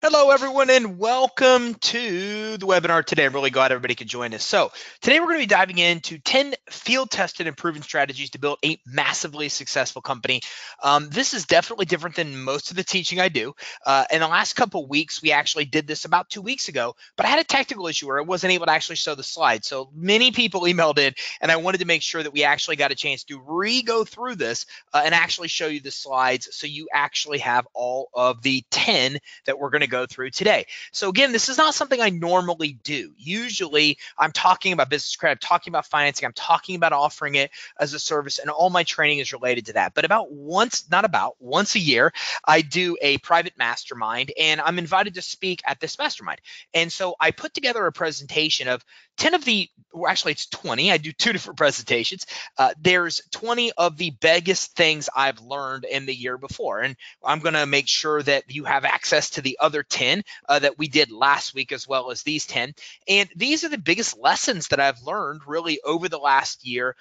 Hello, everyone, and welcome to the webinar today. I'm really glad everybody could join us. So today we're going to be diving into 10 field-tested and proven strategies to build a massively successful company. This is definitely different than most of the teaching I do. In the last couple of weeks, we actually did this about 2 weeks ago, but I had a technical issue where I wasn't able to actually show the slides. So many people emailed in, and I wanted to make sure that we actually got a chance to re-go through this and actually show you the slides so you actually have all of the 10 that we're going to go through today. So again, this is not something I normally do. Usually I'm talking about business credit, I'm talking about financing, I'm talking about offering it as a service, and all my training is related to that. But once a year, I do a private mastermind, and I'm invited to speak at this mastermind. And so I put together a presentation of 10 of the, well, actually it's 20. I do 2 different presentations. There's 20 of the biggest things I've learned in the year before. And I'm going to make sure that you have access to the other 10 that we did last week, as well as these 10. And these are the biggest lessons that I've learned really over the last year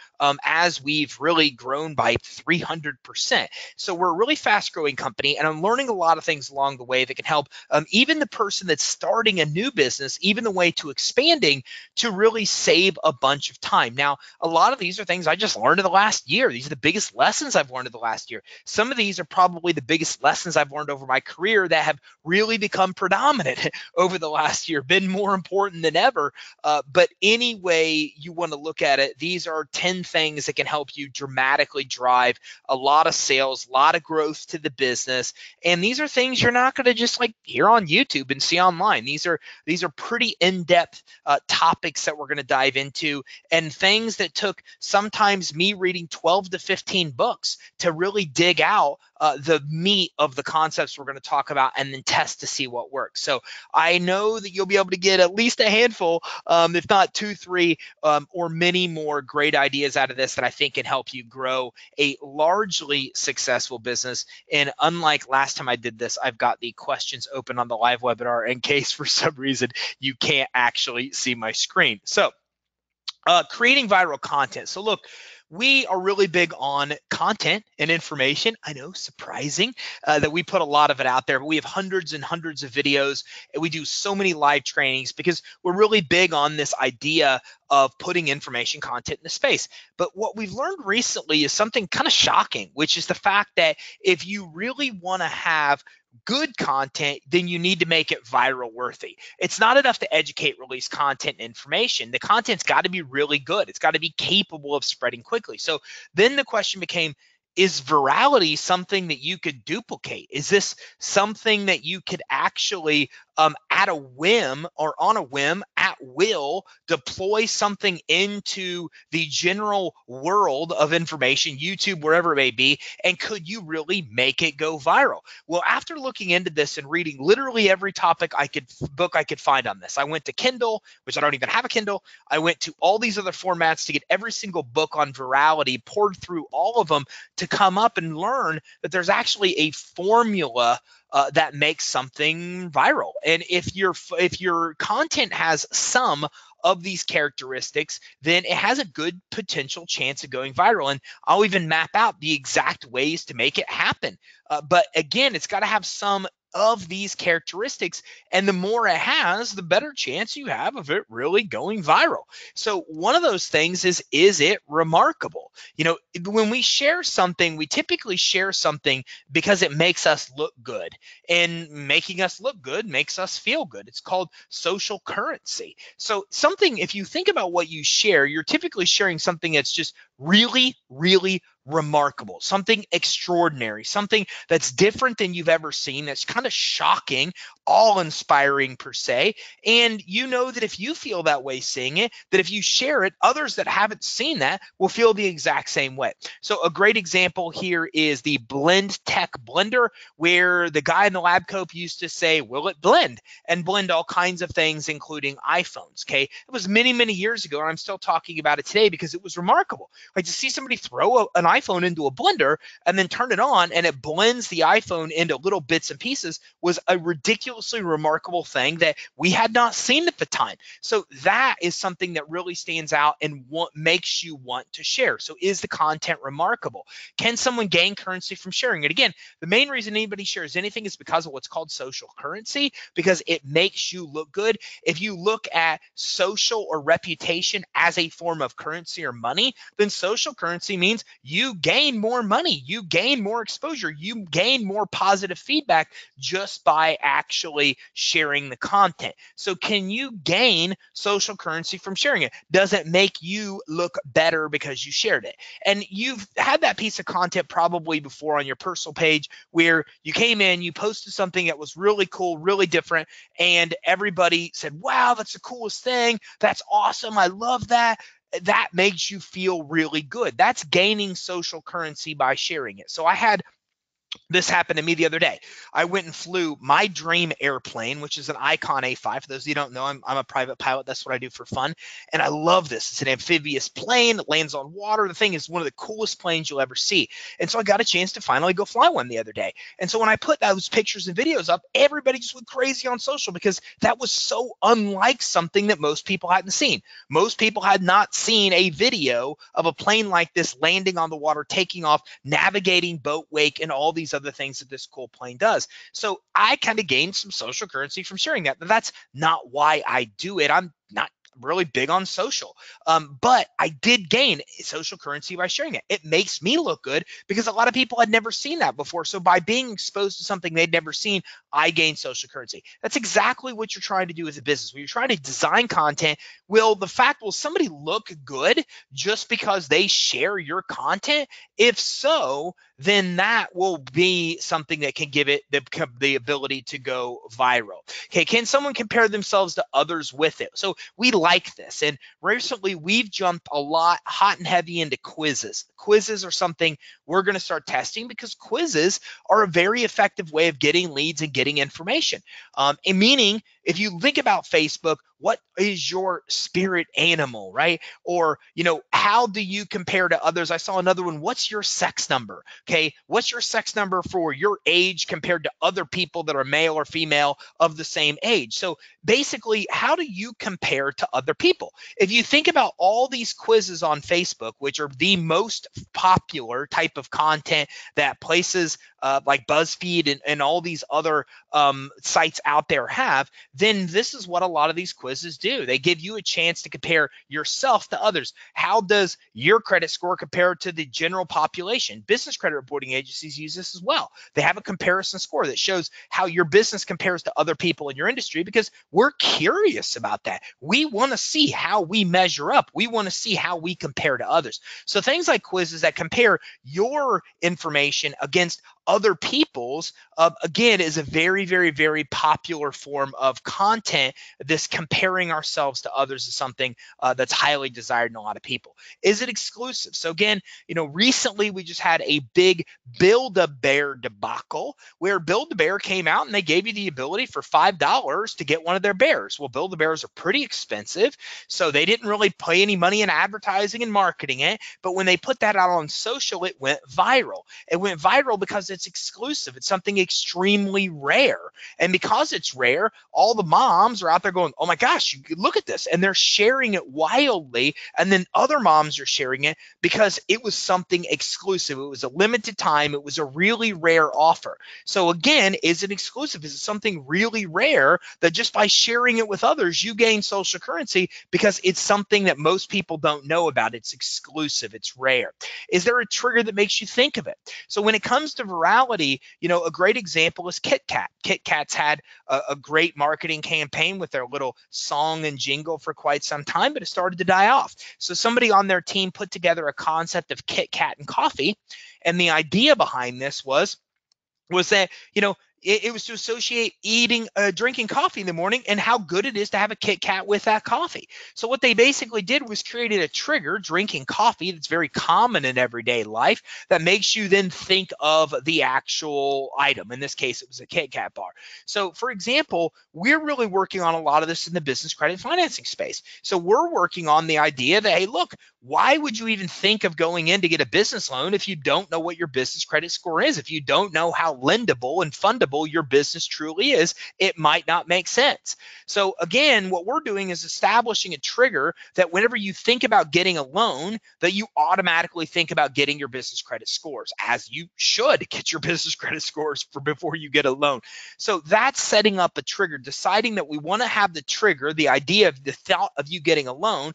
as we've really grown by 300%. So we're a really fast growing company, and I'm learning a lot of things along the way that can help even the person that's starting a new business, even the way to expanding, to really save a bunch of time. Now, a lot of these are things I just learned in the last year. These are the biggest lessons I've learned in the last year. Some of these are probably the biggest lessons I've learned over my career that have really become predominant over the last year, been more important than ever. But any way you want to look at it, these are 10 things that can help you dramatically drive a lot of sales, a lot of growth to the business. And these are things you're not going to just like hear on YouTube and see online. These are pretty in-depth topics that we're going to dive into, and things that took sometimes me reading 12 to 15 books to really dig out the meat of the concepts we're going to talk about and then test to see what works. So I know that you'll be able to get at least a handful, if not 2, 3, or many more great ideas out of this that I think can help you grow a largely successful business. And unlike last time I did this, I've got the questions open on the live webinar in case for some reason you can't actually see my screen. So creating viral content. So look, we are really big on content and information. I know, surprising that we put a lot of it out there, but we have hundreds and hundreds of videos, and we do so many live trainings because we're really big on this idea of putting information content into space. But what we've learned recently is something kind of shocking, which is the fact that if you really want to have good content, then you need to make it viral worthy. It's not enough to educate, release content and information. The content's got to be really good. It's got to be capable of spreading quickly. So then the question became, is virality something that you could duplicate? Is this something that you could actually at a whim or on a whim at will deploy something into the general world of information, YouTube, wherever it may be, and could you really make it go viral? Well, after looking into this and reading literally every book I could find on this, I went to Kindle, which I don't even have a Kindle. I went to all these other formats to get every single book on virality, poured through all of them to come up and learn that there's actually a formula that makes something viral. And if your content has some of these characteristics, then it has a good potential chance of going viral. And I'll even map out the exact ways to make it happen. But again, it's got to have some of these characteristics, and the more it has, the better chance you have of it really going viral. So one of those things is it remarkable? You know, when we share something, we typically share something because it makes us look good, and making us look good makes us feel good. It's called social currency. So something, if you think about what you share, you're typically sharing something that's just really, really remarkable, something extraordinary, something that's different than you've ever seen, that's kind of shocking, awe-inspiring per se. And you know that if you feel that way seeing it, that if you share it, others that haven't seen that will feel the exact same way. So a great example here is the Blendtec blender, where the guy in the lab coat used to say, will it blend? And blend all kinds of things, including iPhones. Okay, it was many, many years ago, and I'm still talking about it today because it was remarkable. Like to see somebody throw an iPhone into a blender and then turn it on and it blends the iPhone into little bits and pieces was a ridiculously remarkable thing that we had not seen at the time. So that is something that really stands out and what makes you want to share. So is the content remarkable? Can someone gain currency from sharing it? Again, the main reason anybody shares anything is because of what's called social currency, because it makes you look good. If you look at social or reputation as a form of currency or money, then social currency means you gain more money, you gain more exposure, you gain more positive feedback just by actually sharing the content. So can you gain social currency from sharing it? Does it make you look better because you shared it? And you've had that piece of content probably before on your personal page where you came in, you posted something that was really cool, really different, and everybody said, wow, that's the coolest thing. That's awesome. I love that. That makes you feel really good. That's gaining social currency by sharing it. So I had this happened to me the other day. I went and flew my dream airplane, which is an Icon A5. For those of you who don't know, I'm a private pilot. That's what I do for fun. And I love this. It's an amphibious plane. It lands on water. The thing is one of the coolest planes you'll ever see. And so I got a chance to finally go fly one the other day. And so when I put those pictures and videos up, everybody just went crazy on social because that was so unlike something that most people hadn't seen. Most people had not seen a video of a plane like this landing on the water, taking off, navigating boat wake, and all these other things that this cool plane does. So I kind of gained some social currency from sharing that. But that's not why I do it. I'm not really big on social, but I did gain social currency by sharing it. It makes me look good because a lot of people had never seen that before. So by being exposed to something they'd never seen, I gained social currency. That's exactly what you're trying to do as a business. When you're trying to design content, will somebody look good just because they share your content? If so, then that will be something that can give it the ability to go viral. Okay, can someone compare themselves to others with it? So we like this, and recently we've jumped a lot hot and heavy into quizzes. Quizzes are something we're going to start testing because quizzes are a very effective way of getting leads and getting information. And meaning, if you think about Facebook, what is your spirit animal, right? Or, how do you compare to others? I saw another one. What's your sex number? Okay, what's your sex number for your age compared to other people that are male or female of the same age? So basically, how do you compare to other people? If you think about all these quizzes on Facebook, which are the most popular type of content that places like BuzzFeed and all these other sites out there have, then this is what a lot of these quizzes do. They give you a chance to compare yourself to others. How does your credit score compare to the general population? Business credit reporting agencies use this as well. They have a comparison score that shows how your business compares to other people in your industry because we're curious about that. We want to see how we measure up. We want to see how we compare to others. So things like quizzes that compare your information against other people's, again, is a very, very, very popular form of content. This comparing ourselves to others is something that's highly desired in a lot of people. Is it exclusive? So again, recently we just had a big Build-A-Bear debacle where Build-A-Bear came out and they gave you the ability for $5 to get one of their bears. Well, Build-A-Bears are pretty expensive, so they didn't really pay any money in advertising and marketing it. But when they put that out on social, it went viral. It went viral because it's exclusive. It's something extremely rare. And because it's rare, all the moms are out there going, oh my gosh, you look at this. And they're sharing it wildly. And then other moms are sharing it because it was something exclusive. It was a limited time. It was a really rare offer. So again, is it exclusive? Is it something really rare that just by sharing it with others, you gain social currency because it's something that most people don't know about? It's exclusive. It's rare. Is there a trigger that makes you think of it? So when it comes to virality, a great example is KitKat. KitKat's had a great marketing campaign with their little song and jingle for quite some time, but it started to die off. So somebody on their team put together a concept of KitKat and coffee, and the idea behind this was that, It was to associate drinking coffee in the morning and how good it is to have a Kit Kat with that coffee. So what they basically did was created a trigger, drinking coffee, that's very common in everyday life, that makes you then think of the actual item. In this case, it was a Kit Kat bar. So for example, we're really working on a lot of this in the business credit financing space. So we're working on the idea that, hey, look, why would you even think of going in to get a business loan if you don't know what your business credit score is? If you don't know how lendable and fundable your business truly is, it might not make sense. So again, what we're doing is establishing a trigger that whenever you think about getting a loan, that you automatically think about getting your business credit scores, as you should get your business credit scores before you get a loan. So that's setting up a trigger, deciding that we want to have the trigger, the idea of the thought of you getting a loan,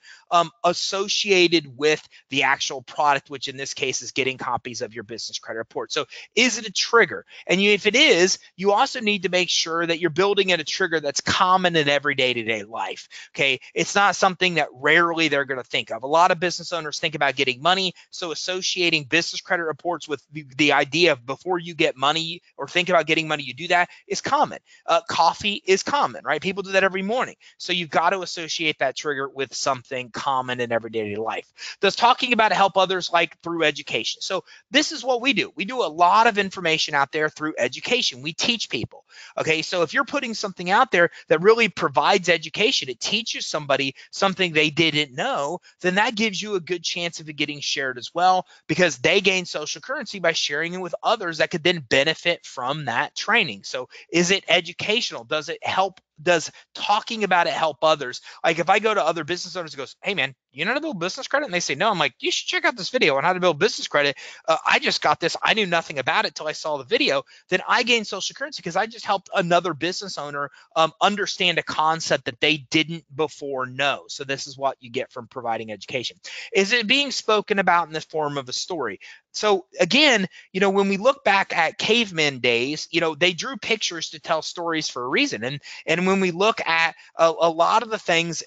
associated with the actual product, which in this case is getting copies of your business credit report. So is it a trigger? And if it is, you also need to make sure that you're building in a trigger that's common in everyday to-day life. Okay, it's not something that rarely they're going to think of. A lot of business owners think about getting money, so associating business credit reports with the idea of before you get money or think about getting money, you do that, is common. Coffee is common, right? People do that every morning. So you've got to associate that trigger with something common in everyday life. Does talking about it help others, like through education? So this is what we do. We do a lot of information out there through education. We teach people. Okay, so if you're putting something out there that really provides education, it teaches somebody something they didn't know, then that gives you a good chance of it getting shared as well, because they gain social currency by sharing it with others that could then benefit from that training. So is it educational? Does it help? Does talking about it help others? Like if I go to other business owners and goes, hey man, you know how to build business credit? And they say, no. I'm like, you should check out this video on how to build business credit. I just got this. I knew nothing about it till I saw the video. Then I gained social currency because I just helped another business owner understand a concept that they didn't before know. So this is what you get from providing education. Is it being spoken about in the form of a story? So again, when we look back at caveman days, they drew pictures to tell stories for a reason. And when we look at a lot of the things,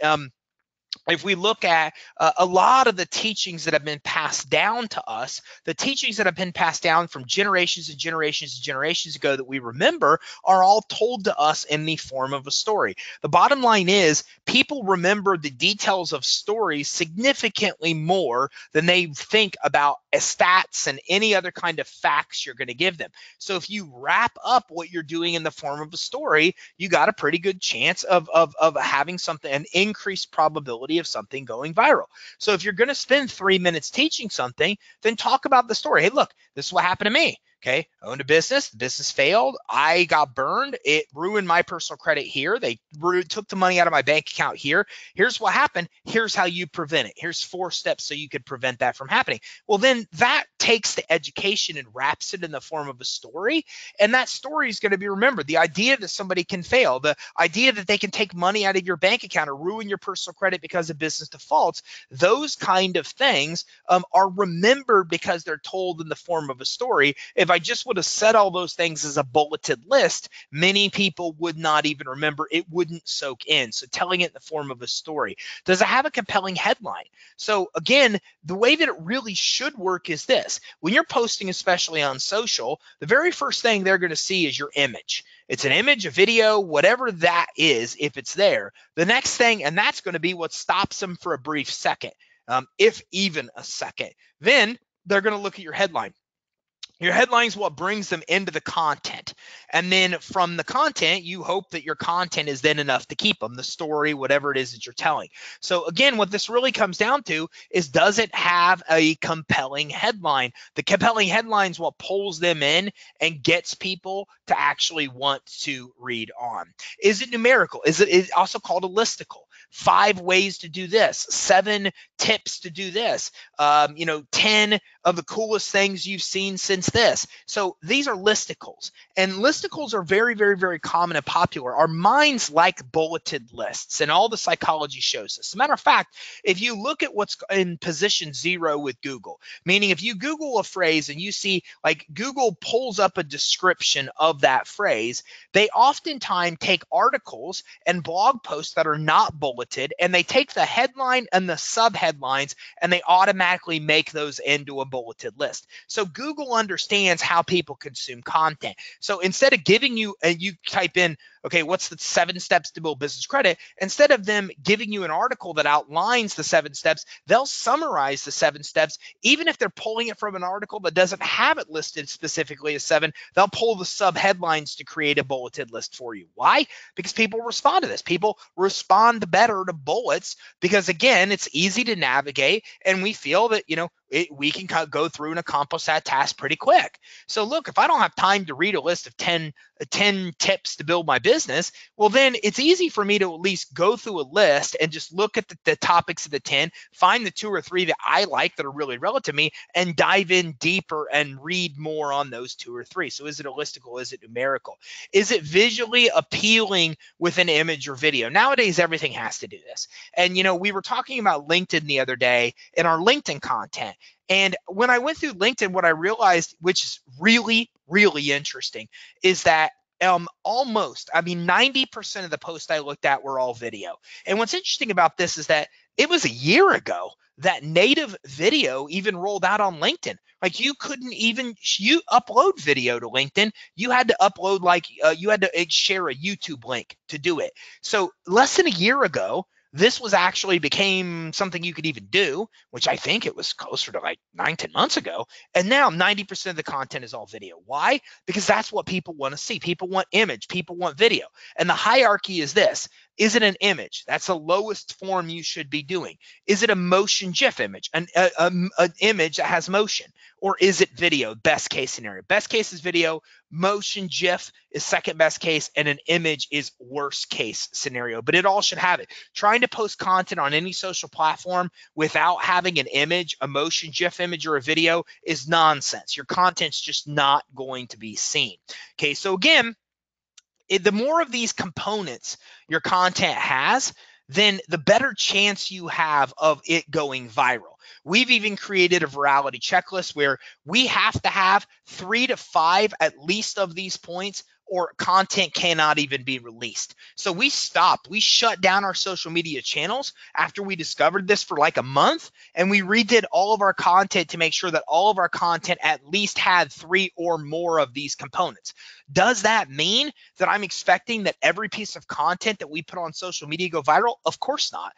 if we look at a lot of the teachings that have been passed down to us, the teachings that have been passed down from generations and generations and generations ago that we remember are all told to us in the form of a story. The bottom line is people remember the details of stories significantly more than they think about stats and any other kind of facts you're going to give them. So if you wrap up what you're doing in the form of a story, you got a pretty good chance of having something, an increased probability of something going viral. So if you're going to spend 3 minutes teaching something, then talk about the story. Hey, look, this is what happened to me. Okay, owned a business, the business failed, I got burned, it ruined my personal credit here, they took the money out of my bank account here, here's what happened, here's how you prevent it, here's 4 steps so you could prevent that from happening. Well, then that takes the education and wraps it in the form of a story, and that story is going to be remembered. The idea that somebody can fail, the idea that they can take money out of your bank account or ruin your personal credit because of business defaults, those kind of things are remembered because they're told in the form of a story. If I just would have said all those things as a bulleted list, many people would not even remember. It wouldn't soak in. So telling it in the form of a story. Does it have a compelling headline? So again, the way that it really should work is this. When you're posting, especially on social, the very first thing they're going to see is your image. It's an image, a video, whatever that is, if it's there. The next thing, and that's going to be what stops them for a brief second, if even a second. Then they're going to look at your headline. Your headline is what brings them into the content. And then from the content, you hope that your content is then enough to keep them, the story, whatever it is that you're telling. So again, what this really comes down to is, does it have a compelling headline? The compelling headline is what pulls them in and gets people to actually want to read on. Is it numerical? Is it also called a listicle? 5 ways to do this, 7 tips to do this, 10 of the coolest things you've seen since this. So these are listicles, and listicles are very, very, very common and popular. Our minds like bulleted lists, and all the psychology shows this. As a matter of fact, if you look at what's in position 0 with Google, meaning if you Google a phrase and you see, like, Google pulls up a description of that phrase, they oftentimes take articles and blog posts that are not bulleted, and they take the headline and the subheadlines, and they automatically make those into a bulleted list. So Google understands how people consume content. So instead of giving you, and you type in, okay, what's the 7 steps to build business credit? Instead of them giving you an article that outlines the 7 steps, they'll summarize the 7 steps. Even if they're pulling it from an article that doesn't have it listed specifically as 7, they'll pull the sub headlines to create a bulleted list for you. Why? Because people respond to this. People respond better to bullets because, again, it's easy to navigate, and we feel that, we can go through and accomplish that task pretty quick. So look, if I don't have time to read a list of 10 tips to build my business, well, then it's easy for me to at least go through a list and just look at the topics of the 10, find the 2 or 3 that I like that are really relevant to me, and dive in deeper and read more on those 2 or 3. So is it listicle? Is it numerical? Is it visually appealing with an image or video? Nowadays, everything has to do this. And, we were talking about LinkedIn the other day in our LinkedIn content. And when I went through LinkedIn, what I realized, which is really, really interesting, is that almost, 90% of the posts I looked at were all video. And what's interesting about this is that it was a year ago that native video even rolled out on LinkedIn. Like you couldn't even upload video to LinkedIn. You had to upload you had to share a YouTube link to do it. So less than a year ago, this was actually became something you could even do, which I think it was closer to like 9-10 months ago. And now 90% of the content is all video. Why? Because that's what people want to see. People want image, people want video. And the hierarchy is this. Is it an image? That's the lowest form you should be doing. Is it a motion GIF image, an image that has motion? Or is it video? Best case scenario. Best case is video. Motion GIF is second best case, and an image is worst case scenario. But it all should have it. Trying to post content on any social platform without having an image, a motion GIF image, or a video is nonsense. Your content's just not going to be seen. Okay, so again, the more of these components your content has, then the better chance you have of it going viral. We've even created a virality checklist where we have to have 3 to 5 at least of these points, or content cannot even be released. So we shut down our social media channels after we discovered this for like a month, and we redid all of our content to make sure that all of our content at least had 3 or more of these components. Does that mean that I'm expecting that every piece of content that we put on social media go viral? Of course not.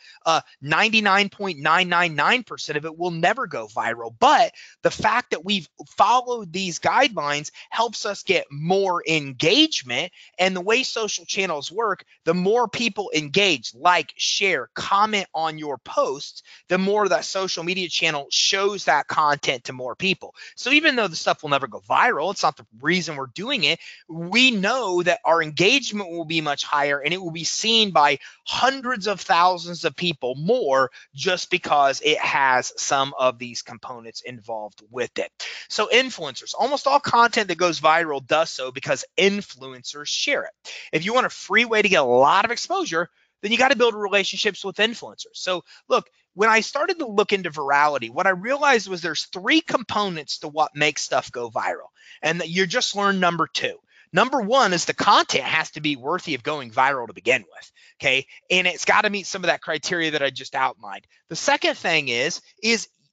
99.999% of it will never go viral. But the fact that we've followed these guidelines helps us get more engagement. And the way social channels work, the more people engage, like, share, comment on your posts, the more that social media channel shows that content to more people. So even though the stuff will never go viral, it's not the reason we're doing it. We know that our engagement will be much higher, and it will be seen by hundreds of thousands of people more just because it has some of these components involved with it. So influencers, almost all content that goes viral does so because influencers share it. If you want a free way to get a lot of exposure, then you got to build relationships with influencers. So look, when I started to look into virality, what I realized was there's 3 components to what makes stuff go viral. And you just learned number 2. Number 1 is the content has to be worthy of going viral to begin with, okay? And it's got to meet some of that criteria that I just outlined. The second thing is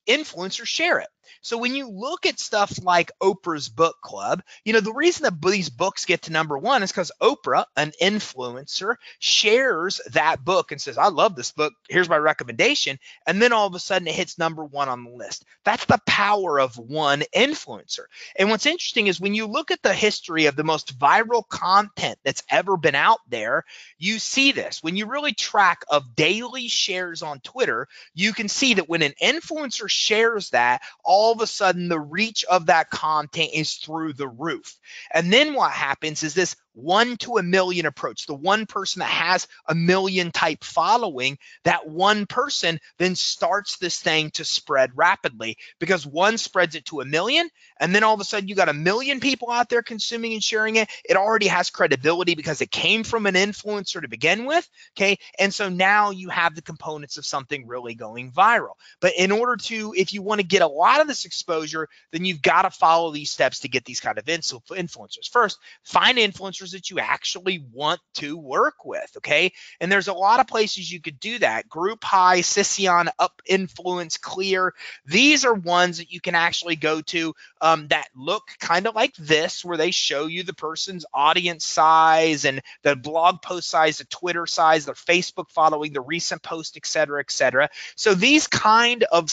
influencers share it. So when you look at stuff like Oprah's book club, the reason that these books get to number 1 is because Oprah, an influencer, shares that book and says, I love this book, here's my recommendation. And then all of a sudden it hits number 1 on the list. That's the power of one influencer. And what's interesting is when you look at the history of the most viral content that's ever been out there, you see this. When you really track of daily shares on Twitter, you can see that when an influencer shares that, all of a sudden the reach of that content is through the roof. And then what happens is this 1 to a million approach. The one person that has a million type following, that one person then starts this thing to spread rapidly because one spreads it to a million, and then all of a sudden you got a million people out there consuming and sharing it. It already has credibility because it came from an influencer to begin with, okay? And so now you have the components of something really going viral. But in order to, if you want to get a lot of this exposure, then you've got to follow these steps to get these kind of influencers. First, find influencers influencers that you actually want to work with, okay? And there's a lot of places you could do that. Group High, Sission, Up Influence, Clear. These are ones that you can actually go to that look kind of like this, where they show you the person's audience size and the blog post size, the Twitter size, their Facebook following, the recent post, et cetera, et cetera. So these kind of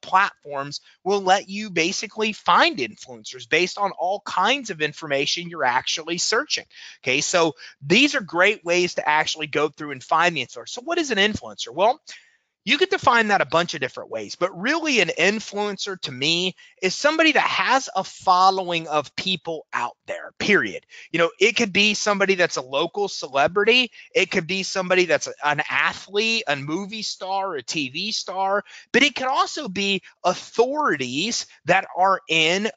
platforms will let you basically find influencers based on all kinds of information you're actually searching. Okay, so these are great ways to actually go through and find the influencer. So what is an influencer? Well, you could define that a bunch of different ways, but really an influencer to me is somebody that has a following of people out there, period. You know, it could be somebody that's a local celebrity. It could be somebody that's an athlete, a movie star, a TV star, but it can also be authorities that are in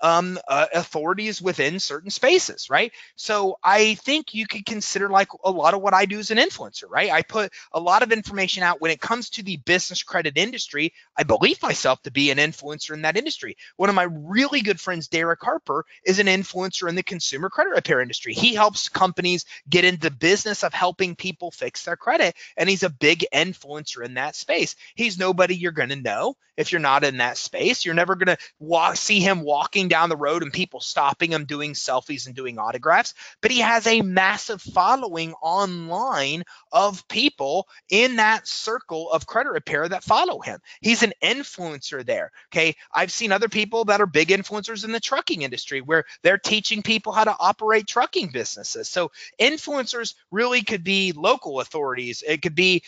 authorities within certain spaces, right? So I think you could consider like a lot of what I do as an influencer, right? I put a lot of information out when it comes to the business credit industry. I believe myself to be an influencer in that industry. One of my really good friends, Derek Harper, is an influencer in the consumer credit repair industry. He helps companies get into the business of helping people fix their credit, and he's a big influencer in that space. He's nobody you're going to know if you're not in that space. You're never going to see him walking down the road and people stopping him, doing selfies and doing autographs, but he has a massive following online of people in that circle of credit repair that follow him. He's an influencer there. Okay. I've seen other people that are big influencers in the trucking industry where they're teaching people how to operate trucking businesses. So influencers really could be local authorities. It could be,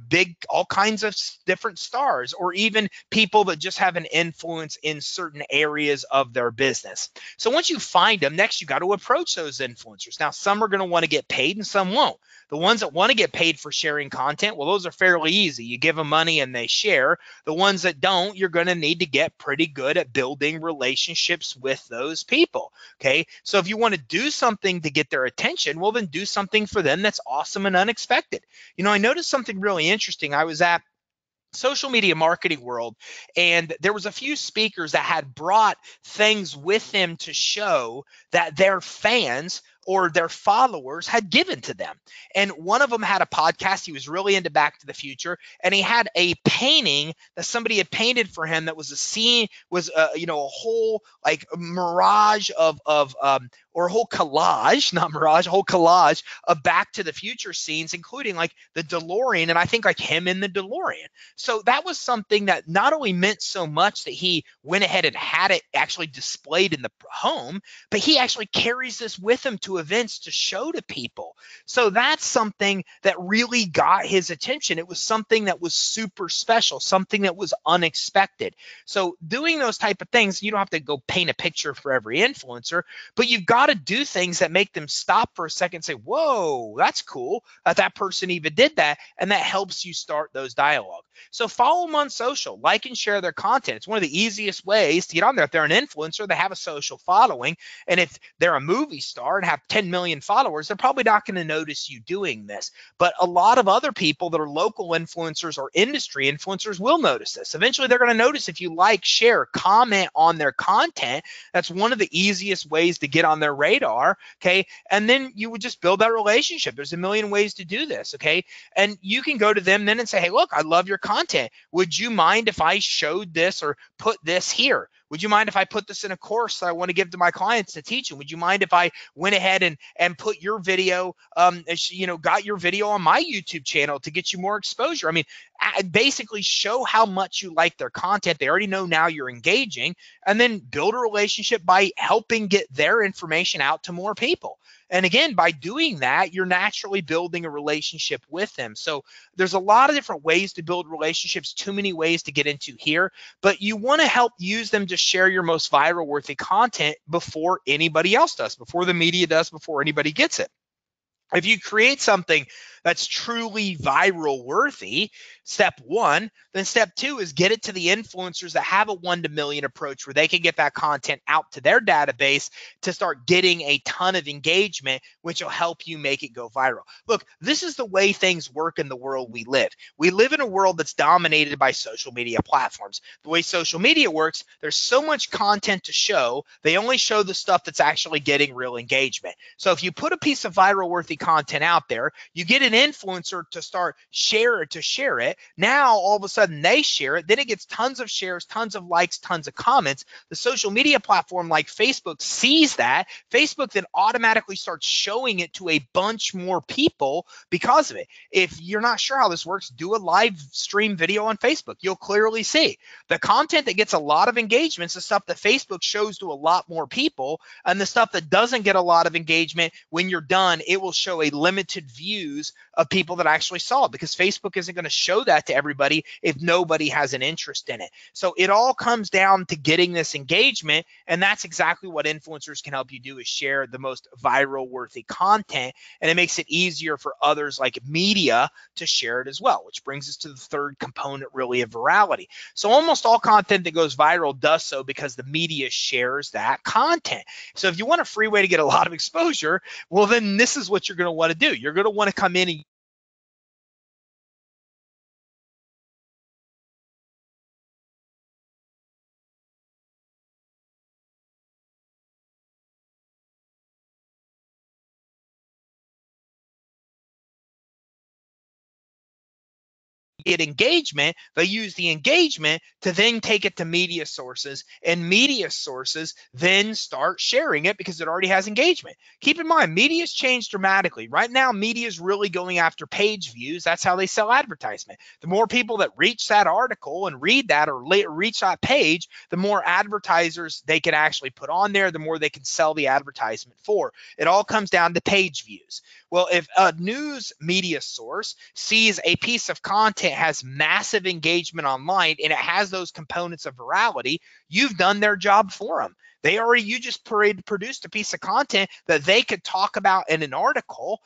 big, all kinds of different stars, or even people that just have an influence in certain areas of their business. So once you find them, next you got to approach those influencers. Now, some are going to want to get paid and some won't. The ones that want to get paid for sharing content, well, those are fairly easy. You give them money and they share. The ones that don't, you're going to need to get pretty good at building relationships with those people. Okay. So if you want to do something to get their attention, well, then do something for them that's awesome and unexpected. You know, I noticed something really interesting. I was at Social Media Marketing World, and there was a few speakers that had brought things with them to show that their fans or their followers had given to them. And one of them had a podcast. He was really into Back to the Future, and he had a painting that somebody had painted for him that was a scene, was a whole like mirage or a whole collage, not mirage, a whole collage of Back to the Future scenes, including like the DeLorean, and I think like him in the DeLorean. So that was something that not only meant so much that he went ahead and had it actually displayed in the home, but he actually carries this with him to events to show to people. So that's something that really got his attention. It was something that was super special, something that was unexpected. So doing those type of things, you don't have to go paint a picture for every influencer, but you've got to do things that make them stop for a second and say, whoa, that's cool that person even did that. And that helps you start those dialogue. So follow them on social, like and share their content. It's one of the easiest ways to get on there. If they're an influencer, they have a social following. And if they're a movie star and have 10 million followers, they're probably not going to notice you doing this. But a lot of other people that are local influencers or industry influencers will notice this. Eventually, they're going to notice if you like, share, comment on their content. That's one of the easiest ways to get on their radar. Okay. And then you would just build that relationship. There's a million ways to do this. Okay. And you can go to them then and say, hey, look, I love your content. Would you mind if I showed this or put this here? Would you mind if I put this in a course that I want to give to my clients to teach them? Would you mind if I went ahead and put your video, got your video on my YouTube channel to get you more exposure? I mean, basically show how much you like their content. They already know now you're engaging, and then build a relationship by helping get their information out to more people. And again, by doing that, you're naturally building a relationship with them. So there's a lot of different ways to build relationships, too many ways to get into here, but you want to help use them to share your most viral worthy content before anybody else does, before the media does, before anybody gets it. If you create something that's truly viral worthy, step one. Then step two is get it to the influencers that have a 1 to million approach where they can get that content out to their database to start getting a ton of engagement, which will help you make it go viral. Look, this is the way things work in the world we live. We live in a world that's dominated by social media platforms. The way social media works, there's so much content to show, they only show the stuff that's actually getting real engagement. So if you put a piece of viral worthy content out there, you get an influencer to start share it. Now all of a sudden they share it, then it gets tons of shares, tons of likes, tons of comments. The social media platform like Facebook sees that. Facebook then automatically starts showing it to a bunch more people because of it. If you're not sure how this works, do a live stream video on Facebook. You'll clearly see the content that gets a lot of engagements, the stuff that Facebook shows to a lot more people, and the stuff that doesn't get a lot of engagement, when you're done, it will show a limited views of people that actually saw it, because Facebook isn't going to show that to everybody if nobody has an interest in it. So it all comes down to getting this engagement, and that's exactly what influencers can help you do, is share the most viral worthy content, and it makes it easier for others like media to share it as well, which brings us to the third component really of virality. So almost all content that goes viral does so because the media shares that content. So if you want a free way to get a lot of exposure, well, then this is what you're going to want to do. You're going to want to come in and get engagement. They use the engagement to then take it to media sources, and media sources then start sharing it because it already has engagement. Keep in mind, media's changed dramatically. Right now, media is really going after page views. That's how they sell advertisement. The more people that reach that article and read that, or reach that page, the more advertisers they can actually put on there, the more they can sell the advertisement for. It all comes down to page views. Well, if a news media source sees a piece of content has massive engagement online and it has those components of virality, you've done their job for them. You just produced a piece of content that they could talk about in an article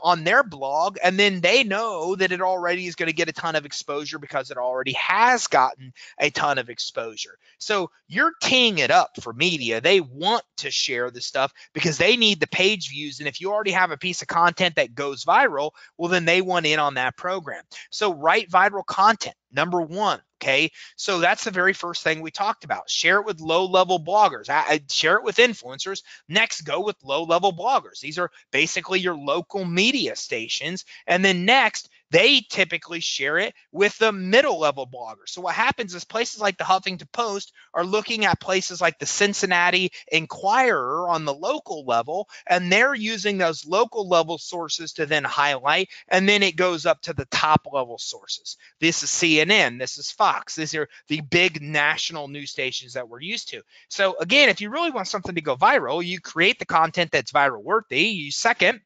on their blog, and then they know that it already is going to get a ton of exposure because it already has gotten a ton of exposure. So you're teeing it up for media. They want to share the stuff because they need the page views, and if you already have a piece of content that goes viral, well, then they want in on that program. So write viral content. Number one, okay? So that's the very first thing we talked about. Share it with low-level bloggers. Share it with influencers. Next, go with low-level bloggers. These are basically your local media stations. And then next, they typically share it with the middle-level bloggers. So what happens is places like the Huffington Post are looking at places like the Cincinnati Enquirer on the local level, and they're using those local level sources to then highlight, and then it goes up to the top level sources. This is CNN, this is Fox, these are the big national news stations that we're used to. So again, if you really want something to go viral, you create the content that's viral worthy. You second,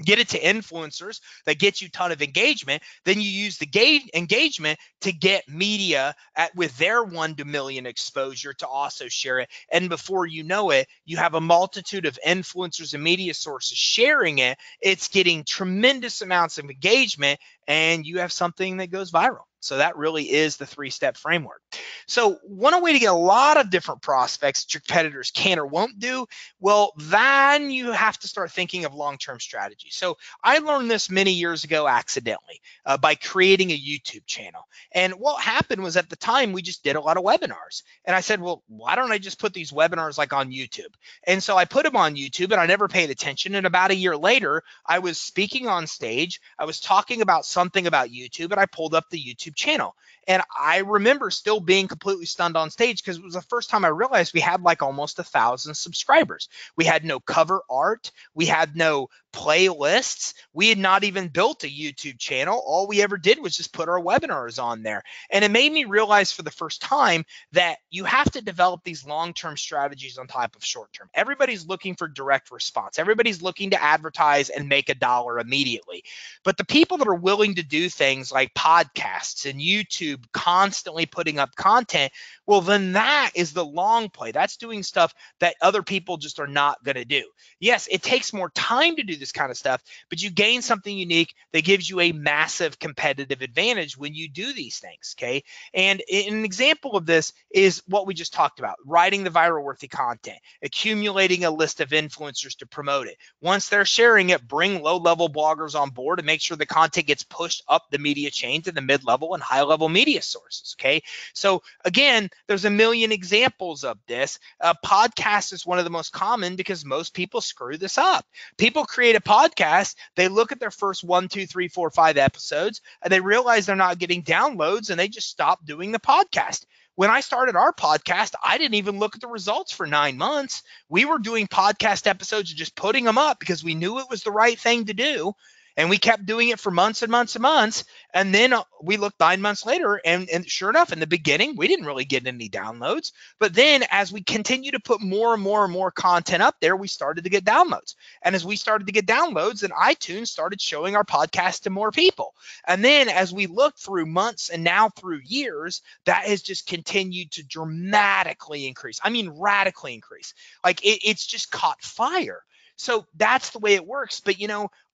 get it to influencers that get you a ton of engagement. Then you use the engagement to get media with their 1 to million exposure to also share it. And before you know it, you have a multitude of influencers and media sources sharing it. It's getting tremendous amounts of engagement, and you have something that goes viral. So that really is the 3-step framework. So one way to get a lot of different prospects that your competitors can or won't do, well, then you have to start thinking of long-term strategy. So I learned this many years ago accidentally by creating a YouTube channel. And what happened was, at the time, we just did a lot of webinars. And I said, well, why don't I just put these webinars like on YouTube? And so I put them on YouTube, and I never paid attention. And about a year later, I was speaking on stage. I was talking about something about YouTube, and I pulled up the YouTube channel. And I remember still being completely stunned on stage because it was the first time I realized we had like almost 1,000 subscribers. We had no cover art. We had no playlists. We had not even built a YouTube channel. All we ever did was just put our webinars on there. And it made me realize for the first time that you have to develop these long-term strategies on top of short-term. Everybody's looking for direct response. Everybody's looking to advertise and make $1 immediately. But the people that are willing to do things like podcasts and YouTube, constantly putting up content, well, then that is the long play. That's doing stuff that other people just are not going to do. Yes, it takes more time to do the this kind of stuff, but you gain something unique that gives you a massive competitive advantage when you do these things, okay? And an example of this is what we just talked about, writing the viral worthy content, accumulating a list of influencers to promote it. Once they're sharing it, bring low-level bloggers on board and make sure the content gets pushed up the media chain to the mid-level and high-level media sources, okay? So again, there's a million examples of this. A podcast is one of the most common because most people screw this up. People create a podcast, they look at their first 1, 2, 3, 4, 5 episodes, and they realize they're not getting downloads, and they just stop doing the podcast. When I started our podcast, I didn't even look at the results for 9 months. We were doing podcast episodes and just putting them up because we knew it was the right thing to do. And we kept doing it for months and months and months. And then we looked 9 months later, and sure enough, in the beginning, we didn't really get any downloads. But then as we continue to put more and more and more content up there, we started to get downloads. And as we started to get downloads, then iTunes started showing our podcast to more people. And then as we looked through months and now through years, that has just continued to dramatically increase. I mean, radically increase. Like it's just caught fire. So that's the way it works. But,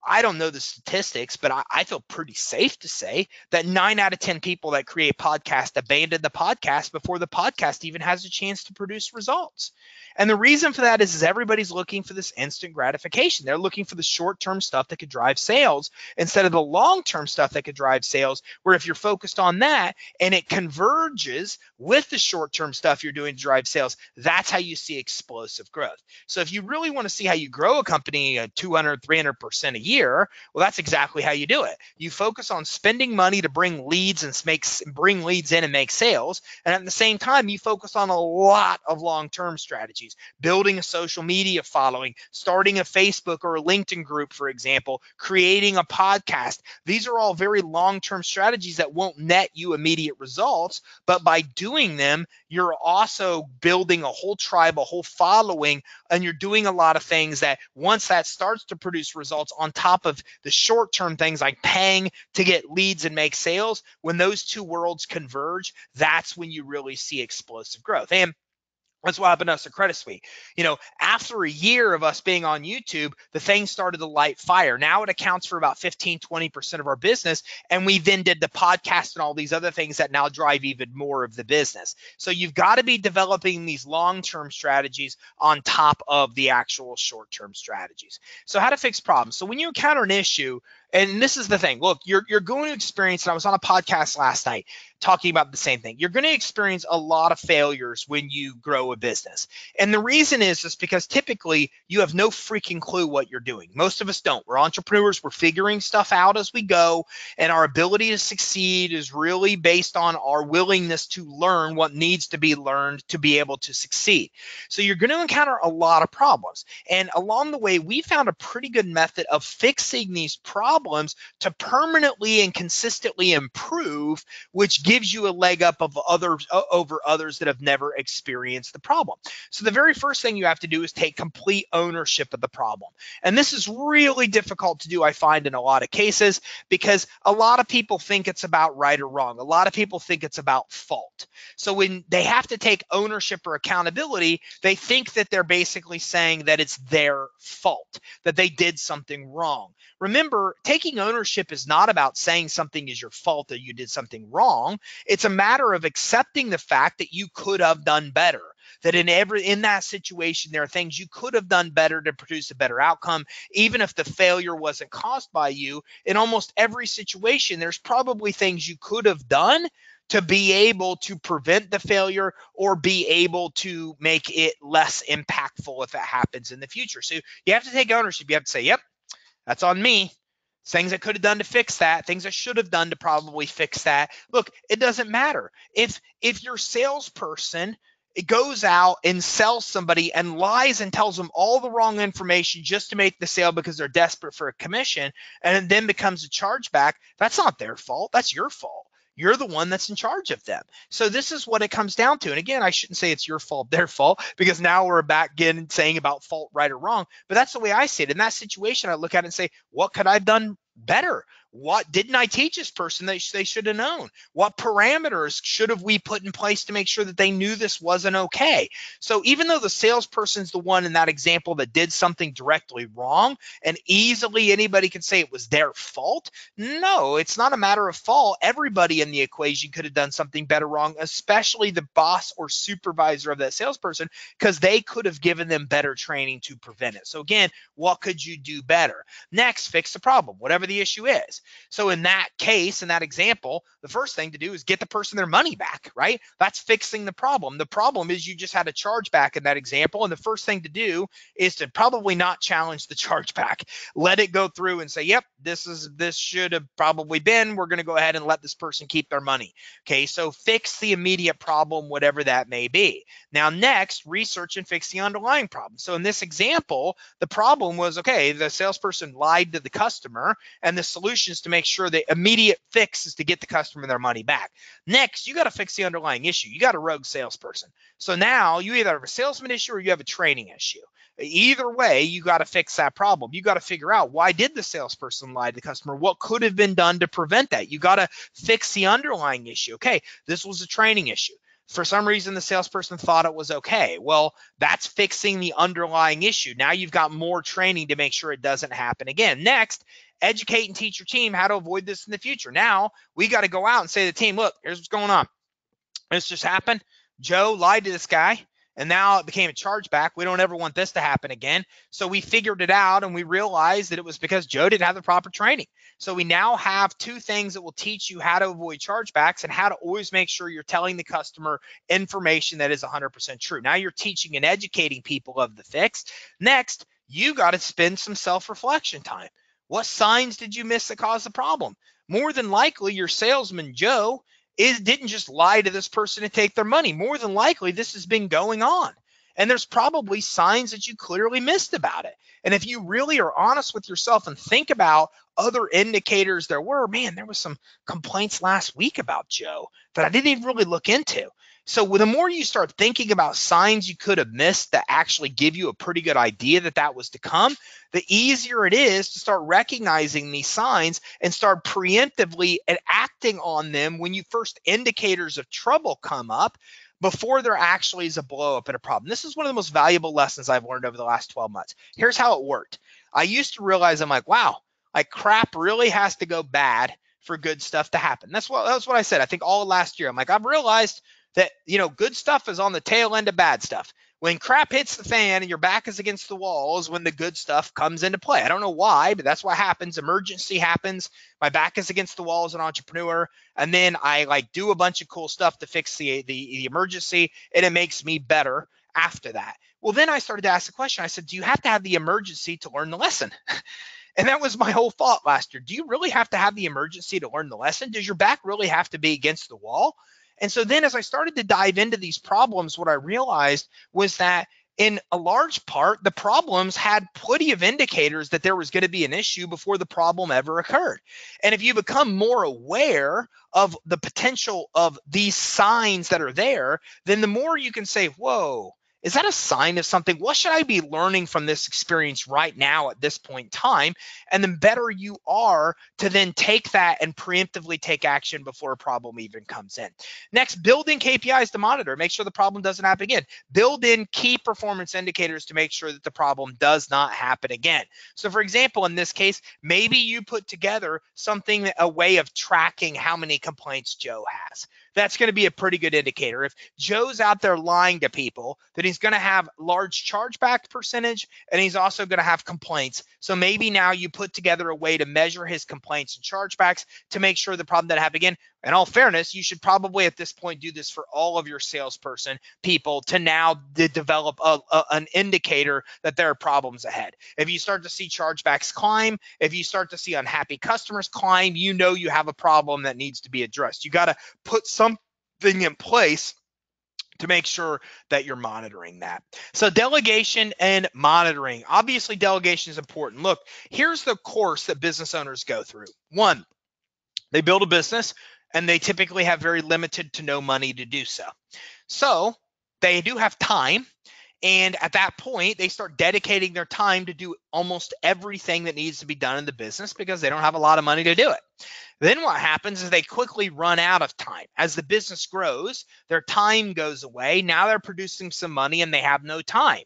I don't know the statistics, but I feel pretty safe to say that 9 out of 10 people that create podcasts abandon the podcast before the podcast even has a chance to produce results. And the reason for that is everybody's looking for this instant gratification. They're looking for the short-term stuff that could drive sales instead of the long-term stuff that could drive sales, where if you're focused on that and it converges with the short-term stuff you're doing to drive sales, that's how you see explosive growth. So if you really want to see how you grow a company 200, 300% a year, well, that's exactly how you do it. You focus on spending money to bring leads and bring leads in and make sales. And at the same time, you focus on a lot of long-term strategies. Building a social media following, starting a Facebook or a LinkedIn group, for example, creating a podcast. These are all very long-term strategies that won't net you immediate results, but by doing them, you're also building a whole tribe, a whole following, and you're doing a lot of things that once that starts to produce results on top of the short-term things like paying to get leads and make sales, when those two worlds converge, that's when you really see explosive growth. And that's what happened to us at Credit Suite. After a year of us being on YouTube, the thing started to light fire. Now it accounts for about 15, 20% of our business. And we then did the podcast and all these other things that now drive even more of the business. So you've got to be developing these long-term strategies on top of the actual short-term strategies. So how to fix problems. So when you encounter an issue, and this is the thing, look, you're going to experience, and I was on a podcast last night talking about the same thing. You're going to experience a lot of failures when you grow a business. And the reason is just because typically you have no freaking clue what you're doing. Most of us don't. We're entrepreneurs. We're figuring stuff out as we go. And our ability to succeed is really based on our willingness to learn what needs to be learned to be able to succeed. So you're going to encounter a lot of problems. And along the way, we found a pretty good method of fixing these problems to permanently and consistently improve, which gives you a leg up of over others that have never experienced the problem. So the very first thing you have to do is take complete ownership of the problem. And this is really difficult to do, I find, in a lot of cases, because a lot of people think it's about right or wrong. A lot of people think it's about fault. So when they have to take ownership or accountability, they think that they're basically saying that it's their fault, that they did something wrong. Remember, taking ownership is not about saying something is your fault or you did something wrong. It's a matter of accepting the fact that you could have done better, that in that situation, there are things you could have done better to produce a better outcome, even if the failure wasn't caused by you. In almost every situation, there's probably things you could have done to be able to prevent the failure or be able to make it less impactful if it happens in the future. So you have to take ownership. You have to say, yep, that's on me. Things I could have done to fix that, things I should have done to probably fix that. Look, it doesn't matter. If your salesperson goes out and sells somebody and lies and tells them all the wrong information just to make the sale because they're desperate for a commission and then becomes a chargeback, that's not their fault. That's your fault. You're the one that's in charge of them. So this is what it comes down to. And again, I shouldn't say it's your fault, their fault, because now we're back again saying about fault, right or wrong. But that's the way I see it. In that situation, I look at it and say, what could I have done better? What didn't I teach this person that they should have known? What parameters should have we put in place to make sure that they knew this wasn't okay? So even though the salesperson's the one in that example that did something directly wrong, and easily anybody can say it was their fault, no, it's not a matter of fault. Everybody in the equation could have done something better wrong, especially the boss or supervisor of that salesperson, because they could have given them better training to prevent it. So again, what could you do better? Next, fix the problem, whatever the issue is. So in that case, in that example, the first thing to do is get the person their money back, right? That's fixing the problem. The problem is you just had a chargeback in that example. And the first thing to do is to probably not challenge the chargeback. Let it go through and say, yep, this should have probably been, we're going to go ahead and let this person keep their money. Okay, so fix the immediate problem, whatever that may be. Now, next, research and fix the underlying problem. So in this example, the problem was, okay, the salesperson lied to the customer, and the solution is to make sure the immediate fix is to get the customer their money back. Next, you got to fix the underlying issue. You got a rogue salesperson. So now you either have a salesman issue or you have a training issue. Either way, you got to fix that problem. You got to figure out, why did the salesperson lie to the customer? What could have been done to prevent that? You got to fix the underlying issue. Okay, this was a training issue. For some reason, the salesperson thought it was okay. Well, that's fixing the underlying issue. Now you've got more training to make sure it doesn't happen again. Next, educate and teach your team how to avoid this in the future. Now we got to go out and say to the team, look, here's what's going on. This just happened. Joe lied to this guy, and now it became a chargeback. We don't ever want this to happen again. So we figured it out, and we realized that it was because Joe didn't have the proper training. So we now have two things that will teach you how to avoid chargebacks and how to always make sure you're telling the customer information that is 100% true. Now you're teaching and educating people of the fix. Next, you got to spend some self-reflection time. What signs did you miss that caused the problem? More than likely, your salesman, Joe, didn't just lie to this person and take their money. More than likely, this has been going on. And there's probably signs that you clearly missed about it. And if you really are honest with yourself and think about other indicators there was some complaints last week about Joe that I didn't even really look into. So the more you start thinking about signs you could have missed that actually give you a pretty good idea that that was to come, the easier it is to start recognizing these signs and start preemptively and acting on them when you first indicators of trouble come up, before there actually is a blow up and a problem. This is one of the most valuable lessons I've learned over the last 12 months. Here's how it worked. I used to realize, I'm like, wow, like crap really has to go bad for good stuff to happen. That's what I said. I think all last year, I'm like, I've realized that, good stuff is on the tail end of bad stuff. When crap hits the fan and your back is against the wall is when the good stuff comes into play. I don't know why, but that's what happens. Emergency happens. My back is against the wall as an entrepreneur. And then I do a bunch of cool stuff to fix the emergency, and it makes me better after that. Well, then I started to ask the question. I said, do you have to have the emergency to learn the lesson? And that was my whole thought last year. Do you really have to have the emergency to learn the lesson? Does your back really have to be against the wall? And so then as I started to dive into these problems, what I realized was that in a large part, the problems had plenty of indicators that there was going to be an issue before the problem ever occurred. And if you become more aware of the potential of these signs that are there, then the more you can say, whoa, is that a sign of something? What should I be learning from this experience right now at this point in time? And the better you are to then take that and preemptively take action before a problem even comes in. Next, build in KPIs to monitor, make sure the problem doesn't happen again. Build in key performance indicators to make sure that the problem does not happen again. So for example, in this case, maybe you put together a way of tracking how many complaints Joe has. That's going to be a pretty good indicator. If Joe's out there lying to people, then he's going to have large chargeback percentage, and he's also going to have complaints. So maybe now you put together a way to measure his complaints and chargebacks to make sure the problem doesn't happen again. In all fairness, you should probably at this point do this for all of your salesperson people to now develop an indicator that there are problems ahead. If you start to see chargebacks climb, if you start to see unhappy customers climb, you know you have a problem that needs to be addressed. You got to put something in place to make sure that you're monitoring that. So delegation and monitoring. Obviously, delegation is important. Look, here's the course that business owners go through. One, they build a business, and they typically have very limited to no money to do so. So they do have time, And at that point, they start dedicating their time to do almost everything that needs to be done in the business because they don't have a lot of money to do it. Then what happens is they quickly run out of time. As the business grows, their time goes away. Now they're producing some money and they have no time.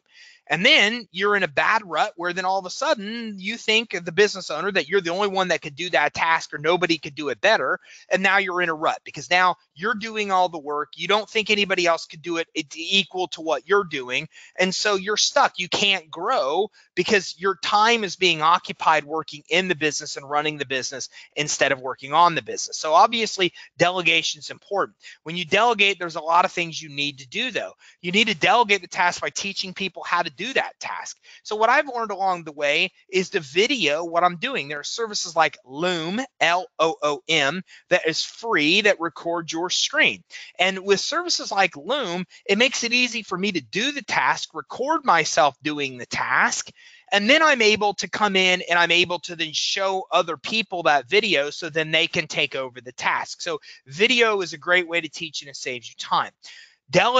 And then you're in a bad rut where then all of a sudden you think, the business owner, that you're the only one that could do that task or nobody could do it better. And now you're in a rut because now you're doing all the work. You don't think anybody else could do it equal to what you're doing. And so you're stuck. You can't grow because your time is being occupied working in the business and running the business instead of working on the business. So obviously delegation is important. When you delegate, there's a lot of things you need to do though. You need to delegate the task by teaching people how to do that task. So what I've learned along the way is to video what I'm doing. There are services like Loom, Loom, that is free that records your screen. And with services like Loom, it makes it easy for me to do the task, record myself doing the task, and then I'm able to come in and I'm able to then show other people that video so then they can take over the task. So video is a great way to teach and it saves you time.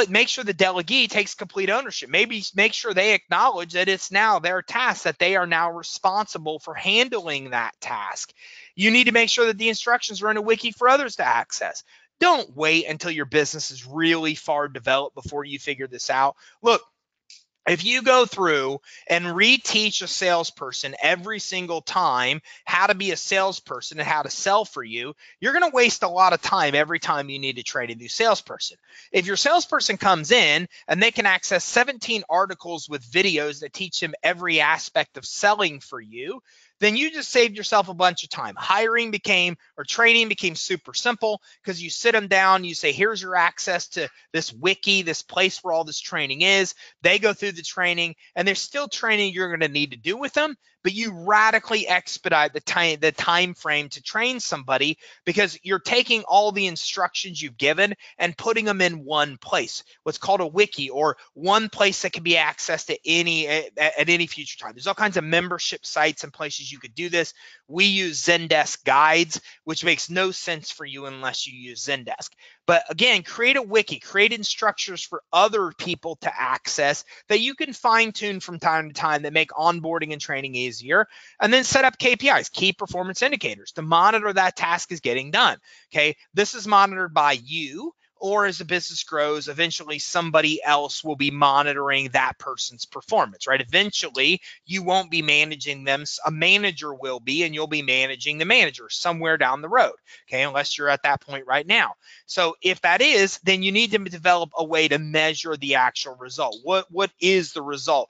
Make sure the delegee takes complete ownership. Maybe make sure they acknowledge that it's now their task, that they are now responsible for handling that task. You need to make sure that the instructions are in a wiki for others to access. Don't wait until your business is really far developed before you figure this out. Look, if you go through and reteach a salesperson every single time how to be a salesperson and how to sell for you, you're going to waste a lot of time every time you need to train a new salesperson. If your salesperson comes in and they can access 17 articles with videos that teach them every aspect of selling for you, then you just saved yourself a bunch of time. Training became super simple because you sit them down, you say, here's your access to this wiki, this place where all this training is. They go through the training and there's still training you're going to need to do with them, but you radically expedite the time frame to train somebody because you're taking all the instructions you've given and putting them in one place, what's called a wiki, or one place that can be accessed at any future time. There's all kinds of membership sites and places you could do this. We use Zendesk Guides, which makes no sense for you unless you use Zendesk. But again, create a wiki, create instructions for other people to access that you can fine tune from time to time that make onboarding and training easier. And then set up KPIs, key performance indicators, to monitor that task is getting done. Okay, this is monitored by you, or as the business grows, eventually somebody else will be monitoring that person's performance, right? Eventually, you won't be managing them. A manager will be, and you'll be managing the manager somewhere down the road, okay, unless you're at that point right now. So if that is, then you need to develop a way to measure the actual result. What is the result?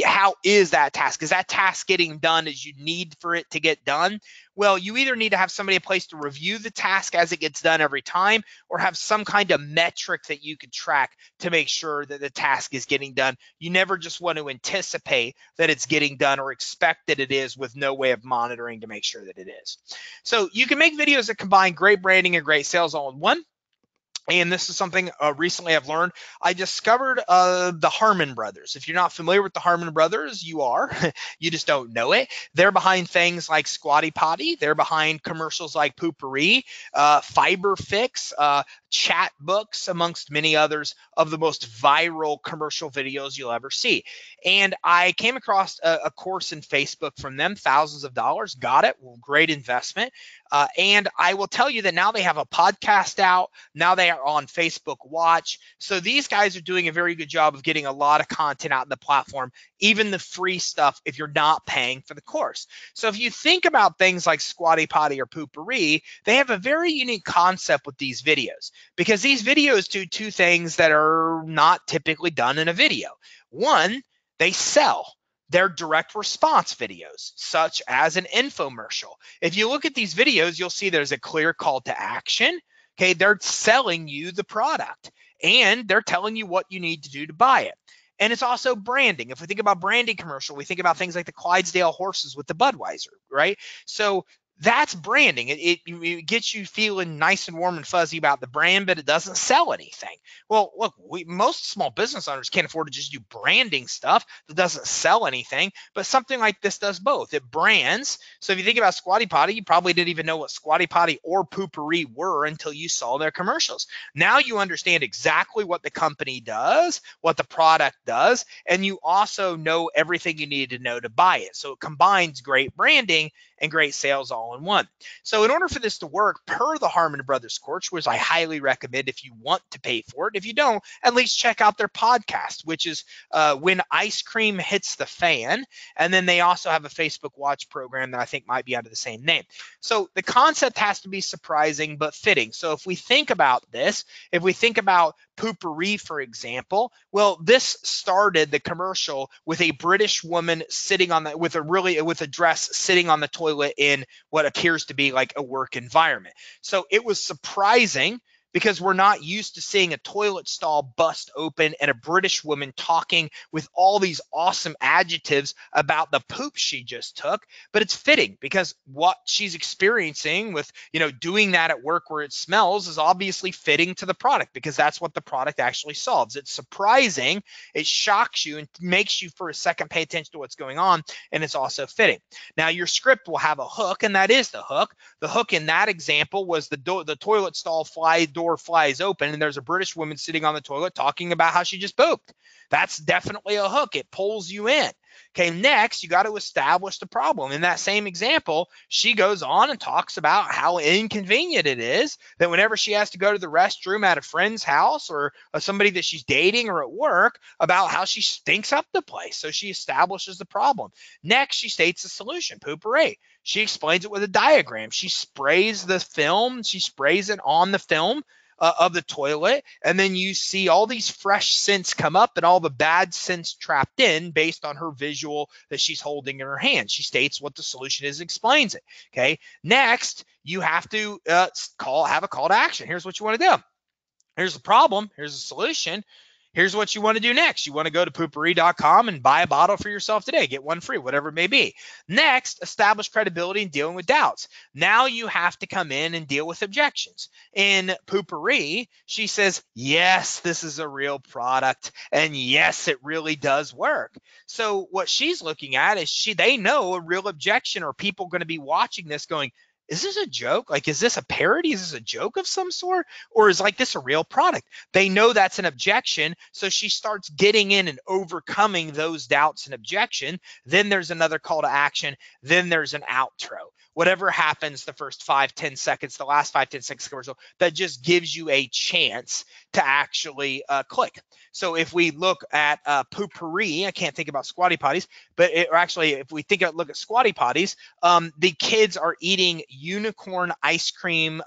How is that task? Is that task getting done as you need for it to get done? Well, you either need to have somebody in place to review the task as it gets done every time, or have some kind of metric that you could track to make sure that the task is getting done. You never just want to anticipate that it's getting done or expect that it is with no way of monitoring to make sure that it is. So you can make videos that combine great branding and great sales all in one. And this is something recently I've learned. I discovered the Harmon Brothers. If you're not familiar with the Harmon Brothers, you are. You just don't know it. They're behind things like Squatty Potty. They're behind commercials like Poo-Pourri, Fiber Fix, chat books, amongst many others of the most viral commercial videos you'll ever see. And I came across a course in Facebook from them, thousands of dollars, got it, well, great investment. And I will tell you that now they have a podcast out. Now they are on Facebook Watch. So these guys are doing a very good job of getting a lot of content out in the platform, even the free stuff if you're not paying for the course. So if you think about things like Squatty Potty or Poo-Pourri, they have a very unique concept with these videos, because these videos do two things that are not typically done in a video. One, they sell. They're direct response videos, such as an infomercial. If you look at these videos, you'll see there's a clear call to action. Okay, they're selling you the product and they're telling you what you need to do to buy it. And it's also branding. If we think about branding commercial, we think about things like the Clydesdale horses with the Budweiser, right? So That's branding. It gets you feeling nice and warm and fuzzy about the brand, but it doesn't sell anything. Well, look, most small business owners can't afford to just do branding stuff that doesn't sell anything, but something like this does both. It brands. So if you think about Squatty Potty, you probably didn't even know what Squatty Potty or Poo-Pourri were until you saw their commercials. Now you understand exactly what the company does, what the product does, and you also know everything you need to know to buy it. So it combines great branding and great sales all in one. So in order for this to work per the Harmon Brothers course, which I highly recommend if you want to pay for it, if you don't, at least check out their podcast, which is When Ice Cream Hits the Fan. And then they also have a Facebook Watch program that I think might be under the same name. So the concept has to be surprising but fitting. So if we think about this, if we think about Poo-Pourri, for example, well, this started the commercial with a British woman sitting on the with a dress sitting on the toilet in what appears to be like a work environment. So it was surprising because we're not used to seeing a toilet stall bust open and a British woman talking with all these awesome adjectives about the poop she just took. But it's fitting because what she's experiencing with, doing that at work where it smells is obviously fitting to the product because that's what the product actually solves. It's surprising, it shocks you and makes you for a second pay attention to what's going on, and it's also fitting. Now your script will have a hook, and that is the hook. The hook in that example was the toilet stall door flies open and there's a British woman sitting on the toilet talking about how she just pooped. That's definitely a hook. It pulls you in. Okay, next, you got to establish the problem. In that same example, she goes on and talks about how inconvenient it is that whenever she has to go to the restroom at a friend's house or somebody that she's dating or at work, about how she stinks up the place. So she establishes the problem. Next, she states the solution, Poo-Pourri. She explains it with a diagram. She sprays the film. She sprays it on the film of the toilet, and then you see all these fresh scents come up and all the bad scents trapped in based on her visual that she's holding in her hand. She states what the solution is, explains it. Okay. Next, you have to have a call to action. Here's what you want to do. Here's the problem. Here's the solution. Here's what you want to do next. You want to go to poopourri.com and buy a bottle for yourself today. Get one free, whatever it may be. Next, establish credibility in dealing with doubts. Now you have to come in and deal with objections. In Poo-Pourri, she says, yes, this is a real product. And yes, it really does work. So what she's looking at is they know a real objection, or people going to be watching this going, is this a joke? Like, is this a parody? Is this a joke of some sort? Or is this a real product? They know that's an objection. So she starts getting in and overcoming those doubts and objection. Then there's another call to action. Then there's an outro. Whatever happens the first 5-10 seconds, the last 5-10 seconds commercial, that just gives you a chance to actually click. So if we look at Poo-Pourri, I can't think about Squatty Potties, but if we look at Squatty Potties, the kids are eating unicorn ice cream,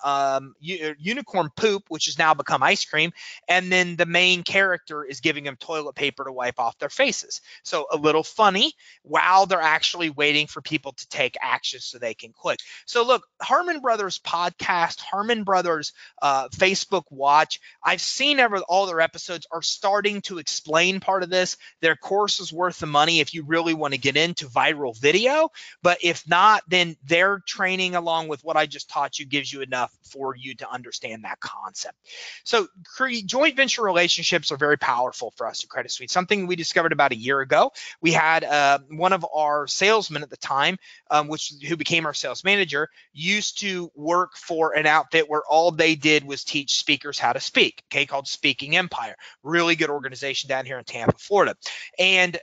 unicorn poop, which has now become ice cream, and then the main character is giving them toilet paper to wipe off their faces. So a little funny while they're actually waiting for people to take action so they can click. So look, Harmon Brothers podcast, Harmon Brothers Facebook Watch, I've seen all their episodes are starting to explain part of this. Their course is worth the money if you really want to get into viral video. But if not, then their training along with what I just taught you gives you enough for you to understand that concept. So joint venture relationships are very powerful for us at Credit Suite. Something we discovered about a year ago. We had one of our salesmen at the time, who became our sales manager, used to work for an outfit where all they did was teach speakers how to speak, called Speaking Empire. Really good organization down here in Tampa, Florida. And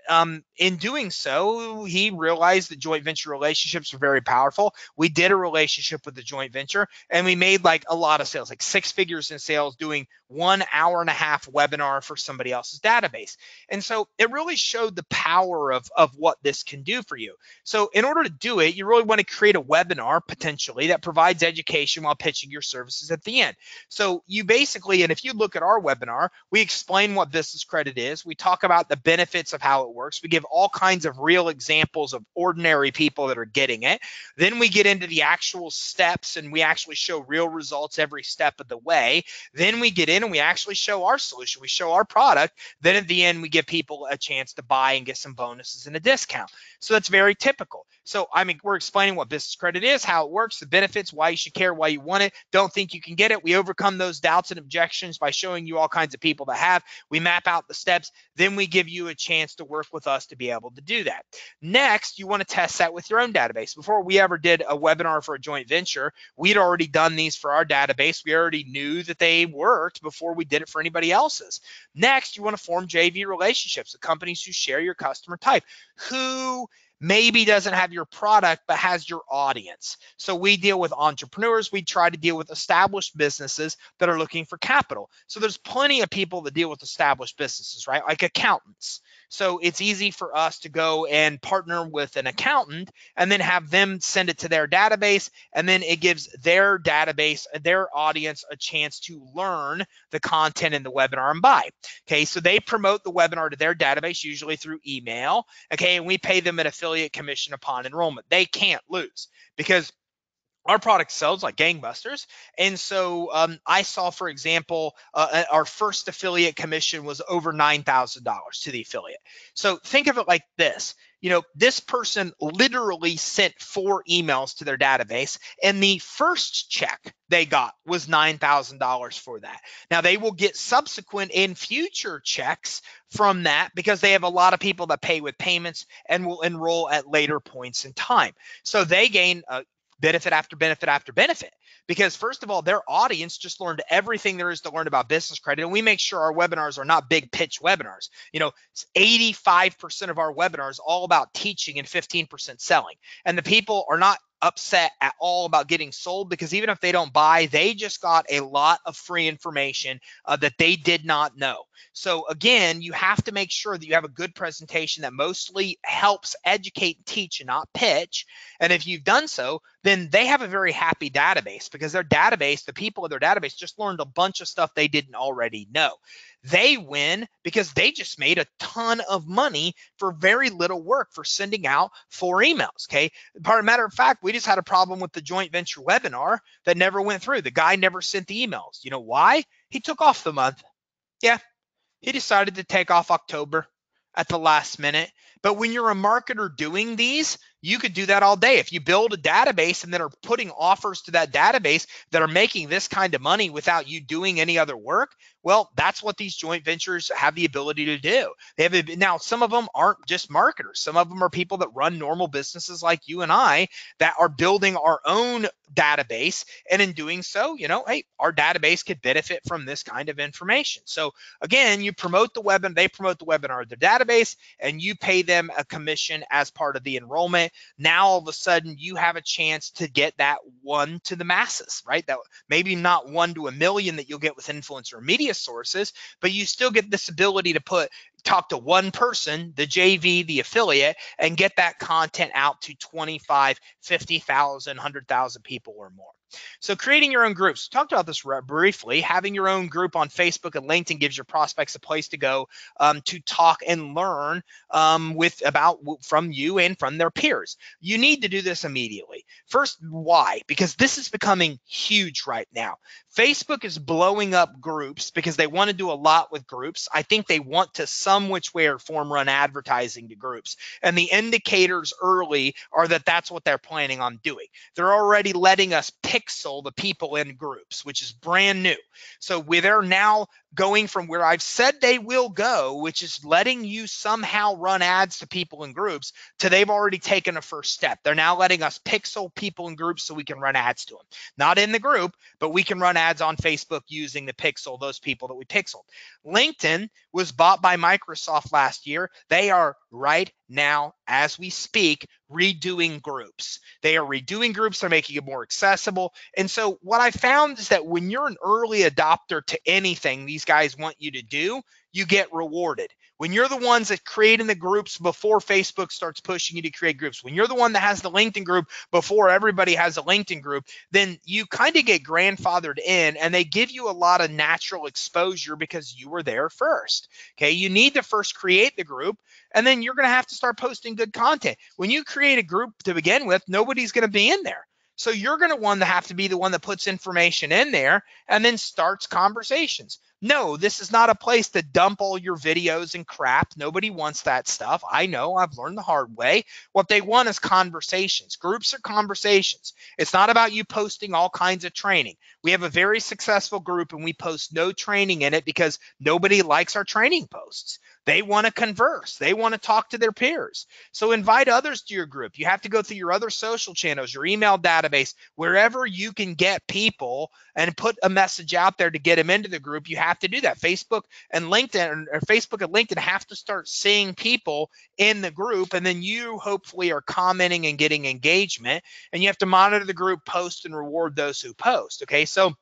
in doing so, he realized that joint venture relationships are very powerful. We did a relationship with the joint venture, and we made a lot of sales, like 6 figures in sales, doing 1 hour and a half webinar for somebody else's database. And so it really showed the power of what this can do for you. So in order to do it, you really want to create a webinar potentially that provides education while pitching your services at the end. So you basically, and if you look at our webinar, we explain what business credit is. We talk about the benefits of how it works. We give all kinds of real examples of ordinary people that are getting it. Then we get into the actual steps, and we actually show real results every step of the way. Then we get in and we actually show our solution. We show our product. Then at the end, we give people a chance to buy and get some bonuses and a discount. So that's very typical. So, I mean, we're explaining what business credit is, how it works, the benefits, why you should care, why you want it, don't think you can get it. We overcome those doubts and objections by showing you all kinds of people that have. We map out the steps, then we give you a chance to work with us to be able to do that. Next, you want to test that with your own database. Before we ever did a webinar for a joint venture, we'd already done these for our database. We already knew that they worked before we did it for anybody else's. Next, you want to form JV relationships with companies who share your customer type, who maybe doesn't have your product but has your audience. So we deal with entrepreneurs. We try to deal with established businesses that are looking for capital. So there's plenty of people that deal with established businesses, right? Like accountants. So it's easy for us to go and partner with an accountant and then have them send it to their database, and then it gives their database, their audience, a chance to learn the content in the webinar and buy. Okay, so they promote the webinar to their database, usually through email. Okay, and we pay them an affiliate commission upon enrollment. They can't lose because our product sells like gangbusters. And so I saw, for example, our first affiliate commission was over $9,000 to the affiliate. So think of it like this. This person literally sent 4 emails to their database, and the first check they got was $9,000 for that. Now, they will get subsequent and future checks from that because they have a lot of people that pay with payments and will enroll at later points in time. So they gain benefit after benefit after benefit, because first of all, their audience just learned everything there is to learn about business credit. And we make sure our webinars are not big pitch webinars. 85% of our webinars all about teaching and 15% selling. And the people are not upset at all about getting sold, because even if they don't buy, they just got a lot of free information that they did not know. So again, you have to make sure that you have a good presentation that mostly helps educate and teach and not pitch. And if you've done so, then they have a very happy database, because their database, the people of their database, just learned a bunch of stuff they didn't already know. They win because they just made a ton of money for very little work for sending out 4 emails. Okay. Matter of fact, we just had a problem with the joint venture webinar that never went through. The guy never sent the emails. You know why? He took off the month. Yeah. He decided to take off October at the last minute. But when you're a marketer doing these, you could do that all day. If you build a database and then are putting offers to that database that are making this kind of money without you doing any other work, well, that's what these joint ventures have the ability to do. Now, some of them aren't just marketers. Some of them are people that run normal businesses like you and I that are building our own database. And in doing so, hey, our database could benefit from this kind of information. So again, you promote the webinar, they promote the webinar, the database, and you pay them a commission as part of the enrollment. Now, all of a sudden, you have a chance to get that one to the masses, right? That maybe not 1 to 1 million that you'll get with influencer or media sources, but you still get this ability to talk to one person, the JV, the affiliate, and get that content out to 25, 50,000, 100,000 people or more. So creating your own groups. We talked about this briefly. Having your own group on Facebook and LinkedIn gives your prospects a place to go to talk and learn from you and from their peers. You need to do this immediately. First, why? Because this is becoming huge right now. Facebook is blowing up groups because they want to do a lot with groups. I think they want to some which way or form run advertising to groups. And the indicators early are that that's what they're planning on doing. They're already letting us pixel the people in groups, which is brand new. So they're now going from where I've said they will go, which is letting you somehow run ads to people in groups, to they've already taken a first step. They're now letting us pixel people in groups so we can run ads to them. Not in the group, but we can run ads on Facebook using the pixel, those people that we pixeled. LinkedIn was bought by Microsoft last year. They are right now, as we speak, redoing groups. They are redoing groups. They're making it more accessible. And so what I found is that when you're an early adopter to anything these guys want you to do, you get rewarded. When you're the ones that create in the groups before Facebook starts pushing you to create groups, when you're the one that has the LinkedIn group before everybody has a LinkedIn group, then you kind of get grandfathered in, and they give you a lot of natural exposure because you were there first. Okay, you need to first create the group, and then you're going to have to start posting good content. When you create a group to begin with, nobody's going to be in there. So you're going to have to be the one that puts information in there and then starts conversations. No, this is not a place to dump all your videos and crap. Nobody wants that stuff. I know, I've learned the hard way. What they want is conversations. Groups are conversations. It's not about you posting all kinds of training. We have a very successful group and we post no training in it because nobody likes our training posts. They want to converse. They want to talk to their peers. So invite others to your group. You have to go through your other social channels, your email database, wherever you can get people and put a message out there to get them into the group. You have to do that. Facebook and LinkedIn, or Facebook and LinkedIn, have to start seeing people in the group, and then you hopefully are commenting and getting engagement, and you have to monitor the group post and reward those who post. Okay, so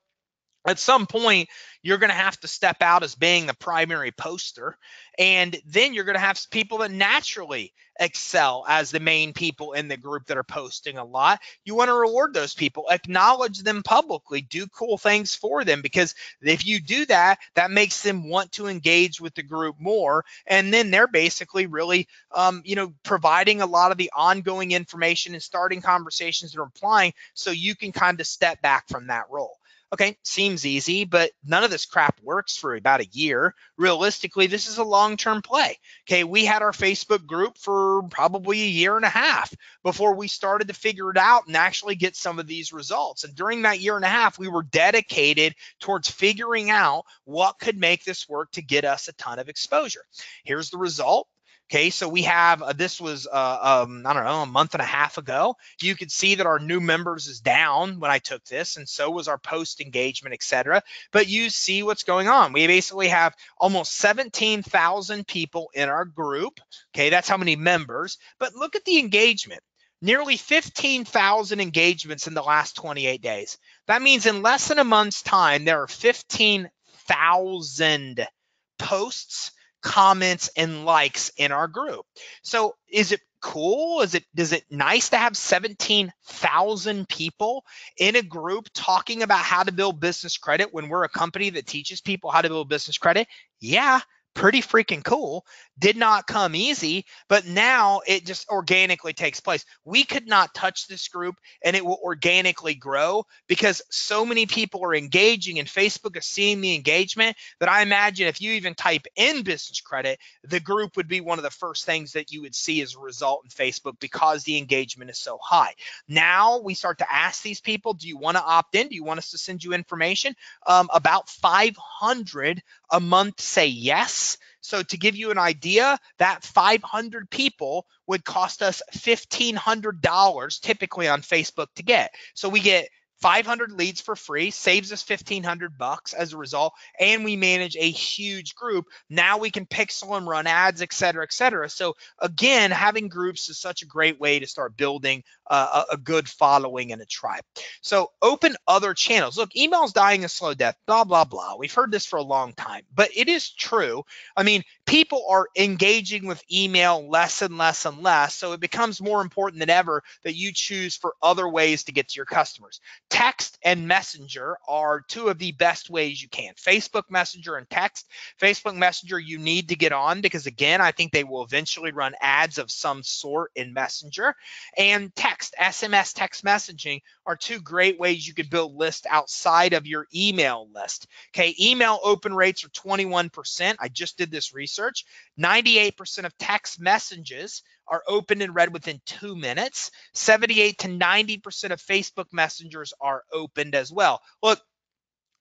at some point you're going to have to step out as being the primary poster, and then you're going to have people that naturally excel as the main people in the group that are posting a lot. You want to reward those people, acknowledge them publicly, do cool things for them, because if you do that, that makes them want to engage with the group more, and then they're basically really providing a lot of the ongoing information and starting conversations and replying, so you can kind of step back from that role. Okay, seems easy, but none of this crap works for about a year. Realistically, this is a long-term play. Okay, we had our Facebook group for probably a year and a half before we started to figure it out and actually get some of these results. And during that year and a half, we were dedicated towards figuring out what could make this work to get us a ton of exposure. Here's the result. Okay, so we have, this was, I don't know, a month and a half ago. You could see that our new members is down when I took this, and so was our post engagement, etc. But you see what's going on. We basically have almost 17,000 people in our group. Okay, that's how many members. But look at the engagement. Nearly 15,000 engagements in the last 28 days. That means in less than a month's time, there are 15,000 posts, comments, and likes in our group. So is it cool? Is it nice to have 17,000 people in a group talking about how to build business credit when we're a company that teaches people how to build business credit? Yeah, pretty freaking cool. Did not come easy, but now it just organically takes place. We could not touch this group and it will organically grow because so many people are engaging, and Facebook is seeing the engagement that I imagine if you even type in business credit, the group would be one of the first things that you would see as a result in Facebook because the engagement is so high. Now we start to ask these people, do you want to opt in? Do you want us to send you information? About 500 a month say yes. So to give you an idea, that 500 people would cost us $1,500 typically on Facebook to get. So we get 500 leads for free, saves us $1,500 as a result, and we manage a huge group. Now we can pixel and run ads, et cetera, et cetera. So again, having groups is such a great way to start building a good following and a tribe. So open other channels. Look, email's dying a slow death, blah, blah, blah. We've heard this for a long time, but it is true. I mean, people are engaging with email less and less and less, so it becomes more important than ever that you choose for other ways to get to your customers. Text and Messenger are two of the best ways you can. Facebook Messenger and text. Facebook Messenger you need to get on because, again, I think they will eventually run ads of some sort in Messenger. And text, SMS text messaging are two great ways you could build lists outside of your email list. Okay, email open rates are 21%. I just did this research. 98% of text messages are opened and read within 2 minutes. 78 to 90% of Facebook messengers are opened as well. Look,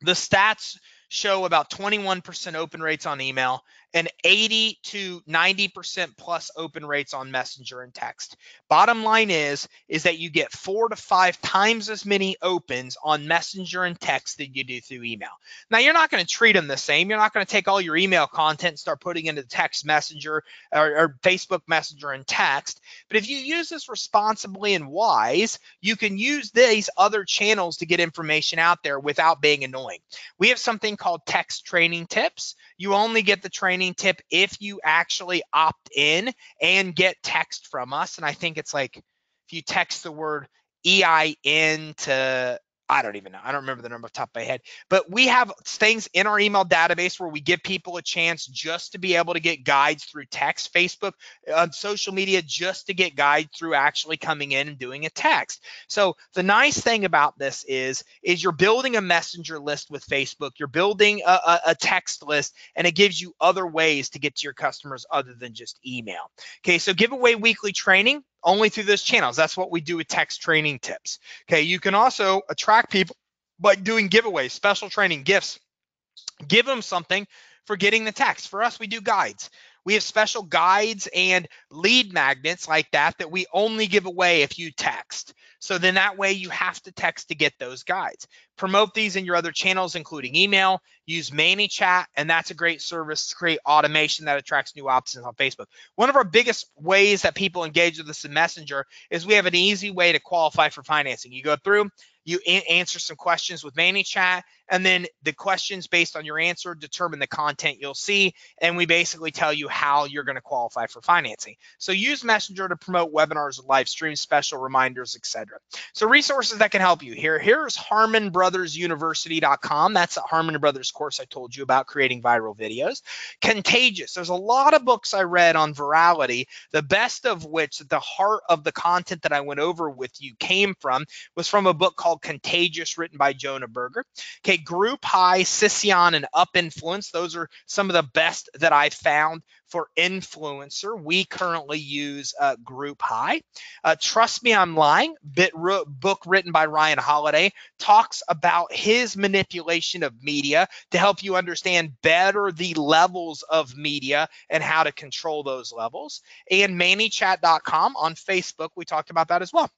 the stats show about 21% open rates on email and 80 to 90% plus open rates on Messenger and text. Bottom line is that you get 4 to 5 times as many opens on Messenger and text than you do through email. Now, you're not going to treat them the same. You're not going to take all your email content and start putting into text Messenger or Facebook Messenger and text. But if you use this responsibly and wise, you can use these other channels to get information out there without being annoying. We have something called text training tips. You only get the training tip if you actually opt in and get text from us. And I think it's like if you text the word EIN to I don't even know. I don't remember the number off the top of my head, but we have things in our email database where we give people a chance just to be able to get guides through text, Facebook, on social media, just to get guides through actually coming in and doing a text. So the nice thing about this is you're building a messenger list with Facebook, you're building a text list, and it gives you other ways to get to your customers other than just email. Okay, so giveaway weekly training only through those channels. That's what we do with text training tips. Okay, you can also attract people by doing giveaways, special training, gifts. Give them something for getting the text. For us, we do guides. We have special guides and lead magnets like that we only give away if you text. So then that way you have to text to get those guides. Promote these in your other channels, including email. Use ManyChat, and that's a great service to create automation that attracts new options on Facebook. One of our biggest ways that people engage with us in Messenger is we have an easy way to qualify for financing. You go through, you answer some questions with ManyChat, and then the questions based on your answer determine the content you'll see, and we basically tell you how you're going to qualify for financing. So use Messenger to promote webinars, live streams, special reminders, etc. So resources that can help you here. Here's HarmonBrothersUniversity.com. That's the Harmon Brothers course I told you about, creating viral videos. Contagious. There's a lot of books I read on virality, the best of which, the heart of the content that I went over with you was from a book called Contagious, written by Jonah Berger. Okay, Group High, Sission, and Up Influence. Those are some of the best that I found for influencer. We currently use Group High. Trust Me, I'm Lying, book written by Ryan Holiday, talks about his manipulation of media to help you understand better the levels of media and how to control those levels. And ManyChat.com on Facebook, we talked about that as well.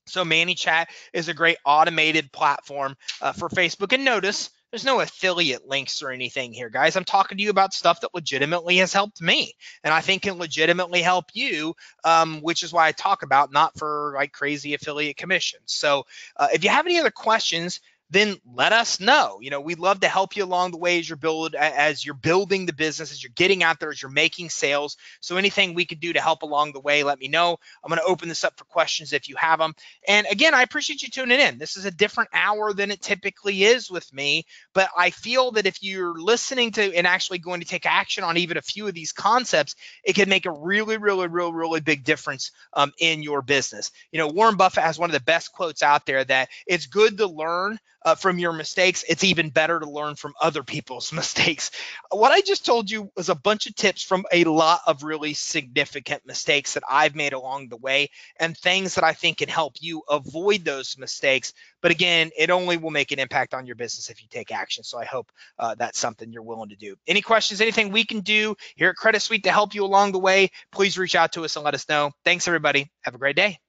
So ManyChat is a great automated platform for Facebook. And notice, there's no affiliate links or anything here, guys. I'm talking to you about stuff that legitimately has helped me, and I think can legitimately help you, which is why I talk about, not for like crazy affiliate commissions. So if you have any other questions, then let us know. We'd love to help you along the way as you're building the business, as you're getting out there, as you're making sales. So anything we can do to help along the way, let me know. I'm going to open this up for questions if you have them. And again, I appreciate you tuning in. This is a different hour than it typically is with me, but I feel that if you're listening to and actually going to take action on even a few of these concepts, it can make a really big difference in your business. Warren Buffett has one of the best quotes out there, that it's good to learn from your mistakes. It's even better to learn from other people's mistakes. What I just told you was a bunch of tips from a lot of really significant mistakes that I've made along the way, and things that I think can help you avoid those mistakes. But again, it only will make an impact on your business if you take action. So I hope that's something you're willing to do. Any questions, anything we can do here at Credit Suite to help you along the way, please reach out to us and let us know. Thanks, everybody. Have a great day.